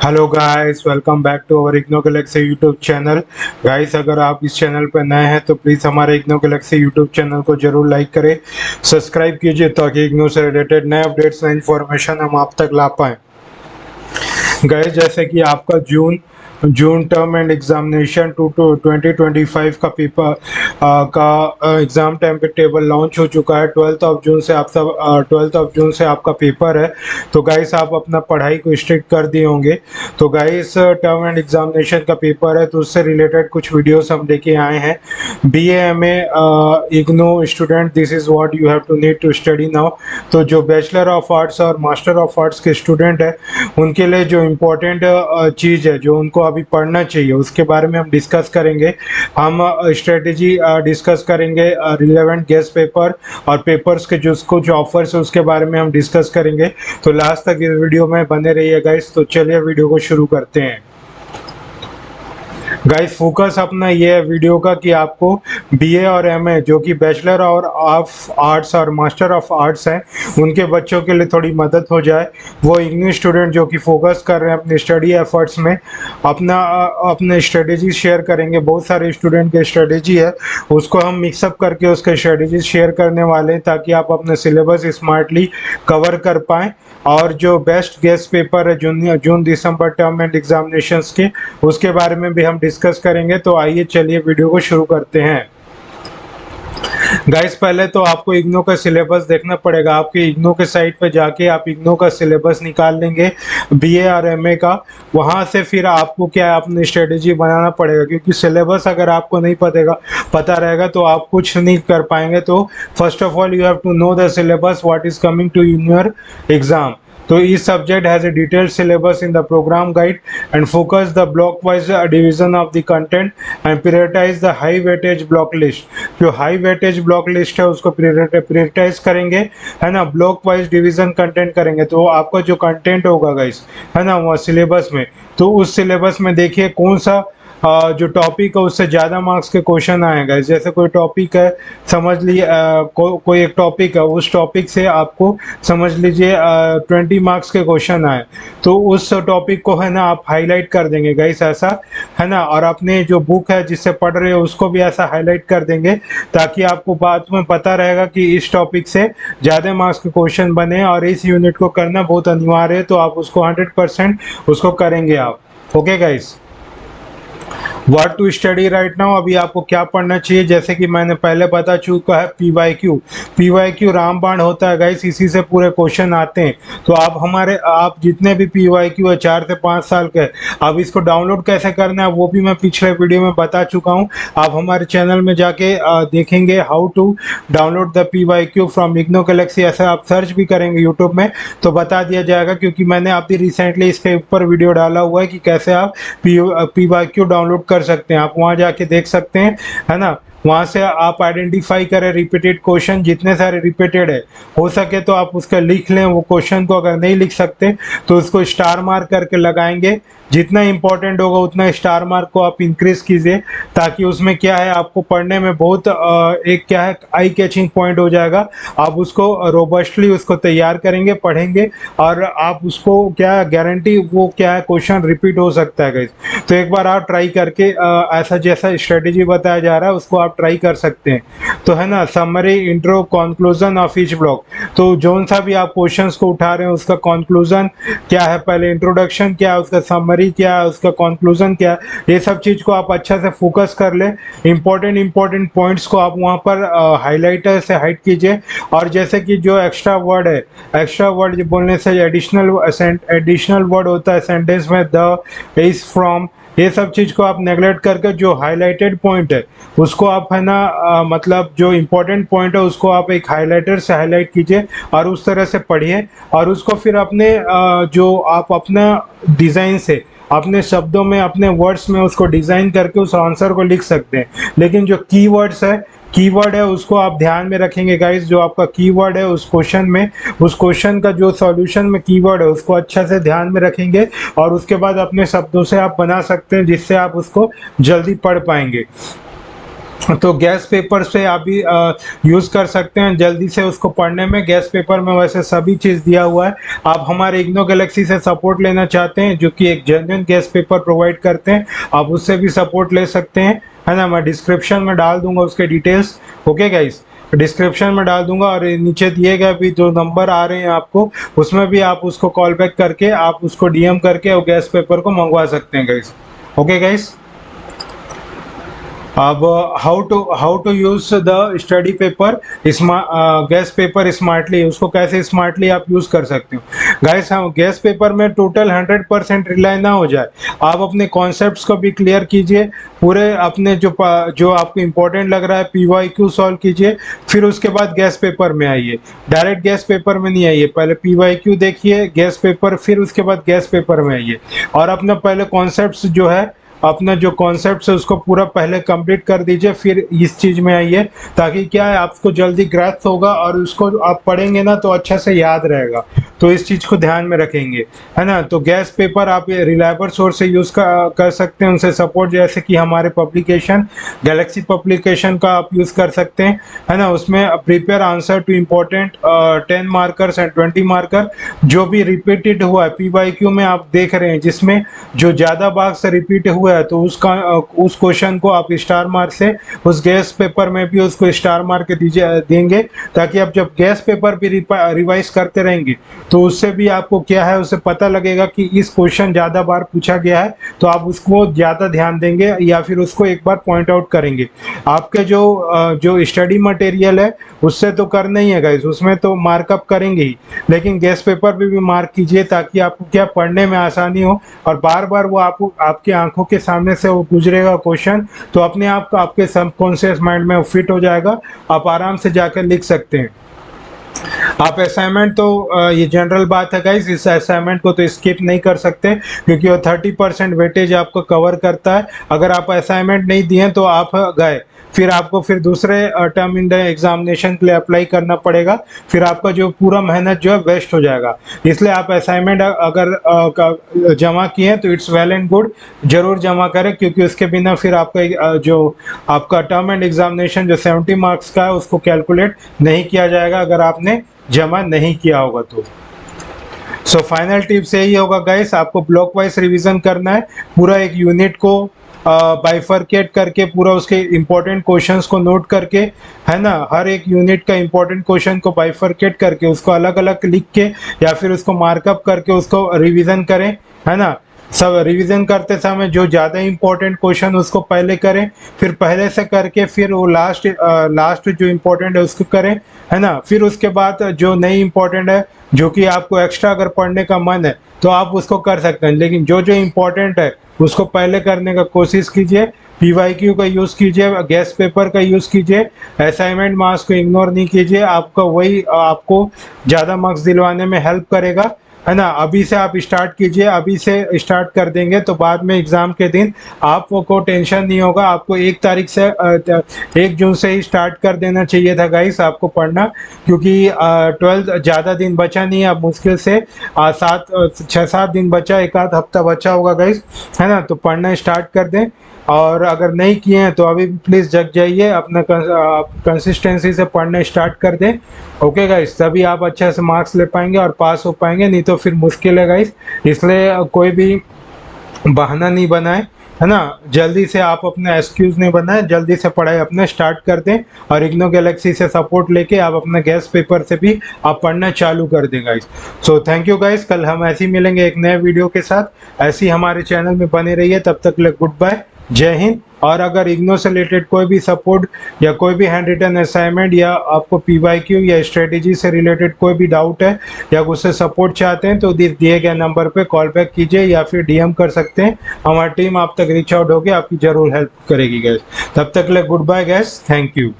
Hello guys, welcome back to our IGNOU galaxy YouTube channel. Guys, अगर आप इस channel पर नए हैं तो प्लीज़ हमारे इग्नो गैलेक्सी यूट्यूब चैनल को जरूर लाइक करें, सब्सक्राइब कीजिए ताकि इग्नो से रिलेटेड नए अपडेट्स नए इन्फॉर्मेशन हम आप तक ला पाएँ। गाइस, जैसे कि आपका जून टर्म एंड एग्जामिनेशन 2025 का पेपर का एग्जाम टाइम पे टेबल लॉन्च हो चुका है। 12 ऑफ जून से आपका पेपर है। तो गाइस, आप अपना पढ़ाई को स्ट्रिक्ट कर दिए होंगे। तो गाइस, टर्म एंड एग्जामिनेशन का पेपर है तो उससे रिलेटेड कुछ वीडियोस हम लेके आए हैं। BA MA IGNOU student, this is what you have to need to study now. तो जो बैचलर ऑफ आर्ट्स और मास्टर ऑफ आर्ट्स के स्टूडेंट है उनके लिए जो इम्पोर्टेंट चीज़ है जो उनको अभी पढ़ना चाहिए उसके बारे में हम डिस्कस करेंगे। हम स्ट्रेटेजी डिस्कस करेंगे, रिलेवेंट गेस्ट पेपर और पेपर्स के जो कुछ ऑफर्स है उसके बारे में हम डिस्कस करेंगे। तो लास्ट तक इस वीडियो में बने रहिए गाइस। तो चलिए वीडियो को शुरू करते हैं। गाइस, फोकस अपना ये है वीडियो का कि आपको BA और MA जो कि बैचलर और ऑफ आर्ट्स और मास्टर ऑफ आर्ट्स हैं उनके बच्चों के लिए थोड़ी मदद हो जाए। वो इंग्लिश स्टूडेंट जो कि फोकस कर रहे हैं अपने स्टडी एफर्ट्स में, अपने स्ट्रेटेजी शेयर करेंगे। बहुत सारे स्टूडेंट के स्ट्रेटेजी है उसको हम मिक्सअप करके उसके स्ट्रेटेजी शेयर करने वाले हैं ताकि आप अपने सिलेबस स्मार्टली कवर कर पाएँ। और जो बेस्ट गेस्ट पेपर है जून दिसंबर टर्म एंड एग्जामिनेशंस के, उसके बारे में भी हम डिस्कस करेंगे। तो आइए चलिए वीडियो को शुरू करते हैं। गाइस, पहले तो आपको इग्नो का सिलेबस देखना पड़ेगा। आपके इग्नो के साइट पे जाके आप इग्नो का सिलेबस निकाल लेंगे BA और MA का। वहां से फिर आपको क्या है, अपनी स्ट्रेटेजी बनाना पड़ेगा क्योंकि सिलेबस अगर आपको नहीं पता रहेगा तो आप कुछ नहीं कर पाएंगे। तो first of all you have to know the syllabus what is coming to in your exam. तो each subject has a detailed syllabus in the program guide and focus the block wise division of the content and prioritize the high weightage block list। जो high weightage block list है उसको prioritize करेंगे, है ना। block wise division content करेंगे तो आपका जो content होगा गाइस, है ना, वो सिलेबस में, तो उस सिलेबस में देखिए कौन सा जो टॉपिक है उससे ज़्यादा मार्क्स के क्वेश्चन आएगा। जैसे कोई टॉपिक है, समझ लीजिए कोई एक टॉपिक है, उस टॉपिक से आपको समझ लीजिए 20 मार्क्स के क्वेश्चन आए तो उस टॉपिक को, है ना, आप हाईलाइट कर देंगे गाइस, ऐसा, है ना। और अपने जो बुक है जिससे पढ़ रहे हो उसको भी ऐसा हाईलाइट कर देंगे ताकि आपको बाद में पता रहेगा कि इस टॉपिक से ज़्यादा मार्क्स के क्वेश्चन बने और इस यूनिट को करना बहुत अनिवार्य है। तो आप उसको 100% उसको करेंगे आप। Okay guys, what to study right now. अभी आपको क्या पढ़ना चाहिए, जैसे कि मैंने पहले बता चुका है PYQ रामबाण होता है गाइस, इसी से पूरे क्वेश्चन आते हैं। तो आप जितने भी PYQ है 4 से 5 साल के, अब इसको डाउनलोड कैसे करना है वो भी मैं पिछले वीडियो में बता चुका हूँ। आप हमारे चैनल में जाके देखेंगे how to download the PYQ from IGNOU galaxy. ऐसा आप सर्च भी करेंगे यूट्यूब में तो बता दिया जाएगा, क्योंकि मैंने अभी रिसेंटली इसके ऊपर वीडियो डाला हुआ है कि कैसे आप PYQ डाउनलोड कर सकते हैं। आप वहां जाके देख सकते हैं, है ना। वहां से आप आइडेंटिफाई करें रिपीटेड क्वेश्चन, जितने सारे रिपीटेड है हो सके तो आप उसका लिख लें वो क्वेश्चन को। अगर नहीं लिख सकते तो उसको स्टार मार्क करके लगाएंगे। जितना इंपॉर्टेंट होगा उतना स्टार मार्क को आप इंक्रीज कीजिए ताकि उसमें क्या है, आपको पढ़ने में बहुत एक क्या है, आई कैचिंग पॉइंट हो जाएगा। आप उसको रोबस्टली उसको तैयार करेंगे, पढ़ेंगे और आप उसको क्या गारंटी, वो क्या है, क्वेश्चन रिपीट हो सकता है गाइस। तो एक बार आप ट्राई करके ऐसा जैसा स्ट्रेटेजी बताया जा रहा है उसको आप ट्राई कर सकते हैं। तो है ना, summary, intro, conclusion of each block. तो जोन सा भी आप क्वेश्चंस को उठा रहे हैं उसका कंक्लूजन क्या है, पहले इंट्रोडक्शन क्या है, उसका समरी क्या है, उसका कंक्लूजन क्या है, ये सब चीज को आप अच्छा से फोकस कर ले। इंपॉर्टेंट पॉइंट्स को आप वहां पर हाईलाइटर से हाइड कीजिए। और जैसे कि जो एक्स्ट्रा वर्ड है, एक्स्ट्रा वर्ड बोलने से एडिशनल वर्ड होता है सेंटेंस में, द, इज, फ्रॉम, ये सब चीज को आप नेगलेक्ट करके जो हाईलाइटेड पॉइंट है उसको आप, है ना, मतलब जो इम्पोर्टेंट पॉइंट है उसको आप एक हाईलाइटर से हाईलाइट कीजिए और उस तरह से पढ़िए। और उसको फिर अपने जो आप अपना डिज़ाइन से, अपने शब्दों में, अपने वर्ड्स में उसको डिज़ाइन करके उस आंसर को लिख सकते हैं। लेकिन जो कीवर्ड है उसको आप ध्यान में रखेंगे गाइस। जो आपका कीवर्ड है उस क्वेश्चन में, उस क्वेश्चन का जो सॉल्यूशन में कीवर्ड है उसको अच्छा से ध्यान में रखेंगे और उसके बाद अपने शब्दों से आप बना सकते हैं जिससे आप उसको जल्दी पढ़ पाएंगे। तो गैस पेपर से आप भी यूज़ कर सकते हैं जल्दी से उसको पढ़ने में। गैस पेपर में वैसे सभी चीज़ दिया हुआ है। आप हमारे इग्नो गैलेक्सी से सपोर्ट लेना चाहते हैं जो कि एक जेन्युइन गैस पेपर प्रोवाइड करते हैं, आप उससे भी सपोर्ट ले सकते हैं, है ना। मैं डिस्क्रिप्शन में डाल दूंगा उसके डिटेल्स। ओके गाइस, डिस्क्रिप्शन में डाल दूंगा और नीचे दिए गए भी जो नंबर आ रहे हैं आपको, उसमें भी आप उसको कॉल बैक करके आप उसको डीएम करके वो गैस पेपर को मंगवा सकते हैं गाइस। ओके गाइस, अब how to use the study paper guess paper smartly, उसको कैसे स्मार्टली आप यूज कर सकते हो गाइस। हम गैस पेपर में टोटल 100% रिलाई ना हो जाए, आप अपने कॉन्सेप्ट्स को भी क्लियर कीजिए, पूरे अपने जो आपको इंपॉर्टेंट लग रहा है पीवाईक्यू सॉल्व कीजिए, फिर उसके बाद गैस पेपर में आइए। डायरेक्ट गैस पेपर में नहीं आइए, पहले पीवाईक्यू देखिए, गैस पेपर, फिर उसके बाद गैस पेपर में आइए। और अपना पहले कॉन्सेप्ट्स जो है, अपना जो कॉन्सेप्ट है उसको पूरा पहले कंप्लीट कर दीजिए, फिर इस चीज में आइए, ताकि क्या है आपको जल्दी ग्रैस्प होगा और उसको आप पढ़ेंगे ना तो अच्छा से याद रहेगा। तो इस चीज को ध्यान में रखेंगे, है ना। तो गैस पेपर आप रिलायबल सोर्स से यूज कर सकते हैं, उनसे सपोर्ट, जैसे कि हमारे पब्लिकेशन गैलेक्सी पब्लिकेशन का आप यूज कर सकते हैं, है ना। उसमें prepare answer to important 10 markers and 20 marker, जो भी रिपीटेड हुआ है पीवाईक्यू में आप देख रहे हैं, जिसमें जो ज्यादा बार से रिपीट हुआ है तो उस क्वेश्चन को आप स्टार मार्क से उस गैस पेपर में भी उसको स्टार मार्क देंगे, ताकि आप जब गैस पेपर भी रिवाइज करते रहेंगे तो उससे भी आपको क्या है, उससे पता लगेगा कि इस क्वेश्चन ज्यादा बार पूछा गया है, तो आप उसको ज्यादा ध्यान देंगे या फिर उसको एक बार पॉइंट आउट करेंगे। आपके जो स्टडी मटेरियल है उससे तो करना ही है गाइस, उसमें तो मार्कअप करेंगे ही, लेकिन गैस पेपर भी मार्क कीजिए, ताकि आपको क्या पढ़ने में आसानी हो और बार बार वो आपके आंखों के सामने से वो गुजरेगा क्वेश्चन, तो अपने आप को आपके सबकॉन्शियस माइंड में फिट हो जाएगा, आप आराम से जाकर लिख सकते हैं। आप असाइनमेंट तो ये जनरल बात है गाइस, इस असाइनमेंट को तो स्किप नहीं कर सकते, क्योंकि वो 30% वेटेज आपको कवर करता है। अगर आप असाइनमेंट नहीं दिए तो आप गए, फिर आपको फिर दूसरे टर्म इन द एग्जामिनेशन के लिए अप्लाई करना पड़ेगा, फिर आपका जो पूरा मेहनत जो है वेस्ट हो जाएगा। इसलिए आप असाइनमेंट अगर जमा किए हैं तो इट्स वेल एंड गुड, जरूर जमा करें, क्योंकि उसके बिना फिर आपका जो आपका टर्म एंड एग्जामिनेशन जो 70 मार्क्स का है उसको कैलकुलेट नहीं किया जाएगा अगर आपने जमा नहीं किया होगा तो। सो फाइनल टिप्स यही होगा गाइस, आपको ब्लॉक वाइज रिवीजन करना है, पूरा एक यूनिट को बाइफरकेट करके पूरा उसके इंपॉर्टेंट क्वेश्चंस को नोट करके, है ना, हर एक यूनिट का इंपॉर्टेंट क्वेश्चन को बाइफरकेट करके उसको अलग अलग लिख के या फिर उसको मार्कअप करके उसको रिवीजन करें, है ना। सब रिवीजन करते समय जो ज़्यादा इंपॉर्टेंट क्वेश्चन उसको पहले करें, फिर पहले से करके फिर वो लास्ट जो इंपॉर्टेंट है उसको करें, है ना। फिर उसके बाद जो नहीं इंपॉर्टेंट है, जो कि आपको एक्स्ट्रा अगर पढ़ने का मन है तो आप उसको कर सकते हैं, लेकिन जो जो इम्पोर्टेंट है उसको पहले करने का कोशिश कीजिए। पीवाईक्यू का यूज़ कीजिए, गैस पेपर का यूज़ कीजिए, असाइनमेंट मार्क्स को इग्नोर नहीं कीजिए, आपका वही आपको ज़्यादा मार्क्स दिलवाने में हेल्प करेगा, है ना। अभी से आप स्टार्ट कीजिए, अभी से स्टार्ट कर देंगे तो बाद में एग्ज़ाम के दिन आपको टेंशन नहीं होगा। आपको 1 तारीख से 1 जून से ही स्टार्ट कर देना चाहिए था गाइस आपको पढ़ना, क्योंकि 12 ज़्यादा दिन बचा नहीं है, अब मुश्किल से 6-7 दिन बचा, 1 आध हफ्ता बचा होगा गाइस, है ना। तो पढ़ना स्टार्ट कर दें, और अगर नहीं किए हैं तो अभी प्लीज़ जग जाइए, अपना कंसिस्टेंसी से पढ़ना स्टार्ट कर दें। ओके गाइस, तभी आप अच्छे से मार्क्स ले पाएंगे और पास हो पाएंगे, नहीं तो फिर मुश्किल है गाइस। इसलिए कोई भी बहाना नहीं बनाए, है ना। जल्दी से आप अपना एक्सक्यूज नहीं बनाए, जल्दी से पढ़ाई अपना स्टार्ट कर दें, और इग्नो गैलेक्सी से सपोर्ट लेके आप अपना गैस पेपर से भी आप पढ़ना चालू कर दें guys. So thank you guys, कल हम ऐसे ही मिलेंगे एक नए वीडियो के साथ, ऐसे ही हमारे चैनल में बने रहिए, तब तक ले गुड बाय, जय हिंद। और अगर इग्नो से रिलेटेड कोई भी सपोर्ट या कोई भी हैंड रिटन असाइनमेंट या आपको पीवाईक्यू या स्ट्रेटेजी से रिलेटेड कोई भी डाउट है या उससे सपोर्ट चाहते हैं तो दिए गए नंबर पे कॉल बैक कीजिए या फिर डीएम कर सकते हैं, हमारी टीम आप तक रीच आउट होगी, आपकी जरूर हेल्प करेगी गैस। तब तक ले good bye guys, thank you.